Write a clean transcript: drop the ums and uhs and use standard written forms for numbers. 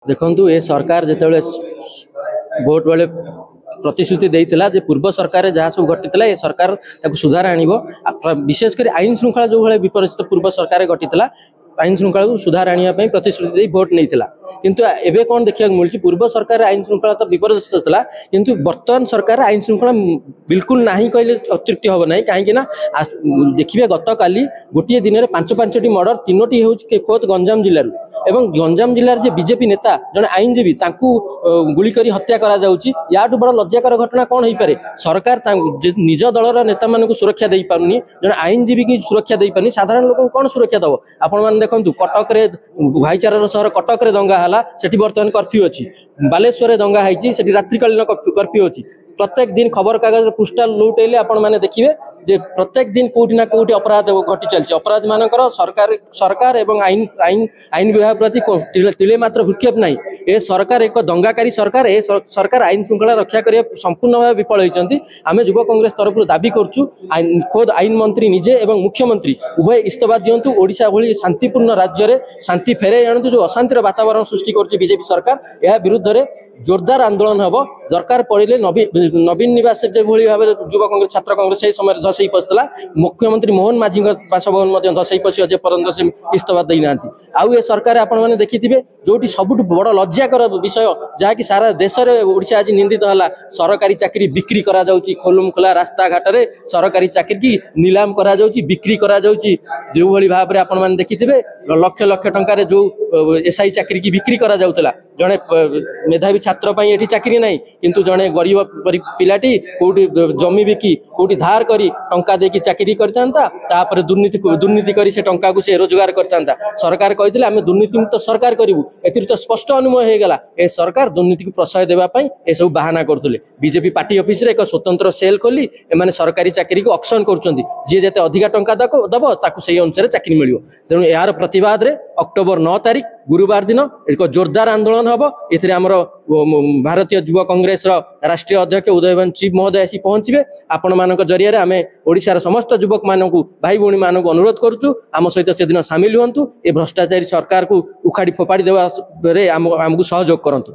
देखु ए सरकार जिते भोट बेले प्रतिश्रुति देता जे पूर्व सरकार जहाँ सब घटी ये सरकार सुधार आनिब विशेषकर आईन श्रृंखला जो भाई विपरीत पूर्व सरकार घटी आईन श्रृंखला सुधार आने प्रतिश्रुति दे भोट नहीं किंतु एबे कौन देखा मिली पूर्व सरकार आईन श्रृंखला तो विपरीत था किंतु वर्तमान सरकार आईन श्रृंखला बिल्कुल नहीं कहले अत्युक्ति हम ना कहीं देखिए गत काली गोटे दिन में 5-5टी मर्डर 3टी हो खोद गंजाम जिलूर एवं गंजाम जिलार जे बीजेपी नेता जड़े आईनजीवी गुली कर हत्या करा बड़ लज्जाकर घटना कौन हो पारे सरकार निज दलर नेता मान सुरक्षा दे पारनी जड़े आईनजीवी की सुरक्षा दे पारनी साधारण लोक कौन सुरक्षा दब आपण देखु कटक भाईचारार सहर कटक दंगा है सेठी बर्तमान कर्फ्यू अच्छी बालेश्वर दंगा है रात्रिकालीन कर्फ्यू अच्छी प्रत्येक दिन खबर कागज पृष्ठा लुटेले आपण मैंने देखिए जे प्रत्येक दिन कोटी ना कोटी अपराध घटी चलती अपराध मानकर सरकार सरकार एवं आईन आईन आईन विभाग प्रति तिले मात्र भूक्षेप नहीं ए सरकार एक दंगाकारी सरकार ए सरकार आईन श्रृंखला रक्षा करने संपूर्ण भाव विफल होती आम युवा कांग्रेस तरफ दाबी करूँ खोद आईन मंत्री निजे एवं मुख्यमंत्री उभय इस्तफा दिंतु ओडिशा भली शांतिपूर्ण राज्य में शांति फेरे आणतु जो अशांतिर वातावरण सृष्टि कर बीजेपी सरकार यह विरुद्ध में जोरदार आंदोलन हम दरकार पड़े नवीन निवास जो भाव युवा कांग्रेस छात्र कांग्रेस से समय धसई पशिला मुख्यमंत्री मोहन माझी बासभवन धसई पशि अजे पर्यंत से इस्तफा देना आउ ए सरकार आपण मैंने देखिए जो सबुठ बड़ लज्जाकर विषय जहाँकि सारा देश में ओडिशा आज निंदित है सरकारी चाकरी बिक्री करा जाउची खोलम खोला रास्ता घाट में सरकारी चाकरी की नीलाम करा जाउची बिक्री करा जाउची जो भली भाव में आपण मैंने देखिए लक्ष लक्ष टंकार जो एसआई चाकरी की बिक्री करा जाउतला जड़े मेधावी छात्र ये चाकरी नहीं किंतु जड़े गरीब पिलाटी कोटी जमी बिकी कोटी धार करी टंका देकी चाकरी करता दुर्नीति करी से टंका को से रोजगार करता सरकार कहते आम दुर्नीति मुक्त सरकार करूँ ए तो स्पष्ट अनुमय हो गला ए सरकार दुर्नीति को प्रशय देवाई ए सब बाहाना करते बीजेपी पार्टी ऑफिस रे एक स्वतंत्र सेल खोली एमाने सरकारी चाकरी को ऑक्शन करुँच जी जिते अधिका टंका दब ताकू से अनुसार चाकरी मिल तेणु यार प्रतिवाद रे अक्टोबर 9 तारीख गुरुवार दिन एक जोरदार आंदोलन हम ए भारतीय युवा कांग्रेस राष्ट्रीय अध्यक्ष उदयभान चिप महोदय आसी पहुंचे आपण मान जरिया आम ओडिशार समस्त युवक मानक भाई भौणी मानक अनुरोध करुचु आम सहित से दिन सामिल हुंतु ए भ्रष्टाचारी सरकार को उखाड़ी फोपाड़ी देवा आमको सहयोग करंतु।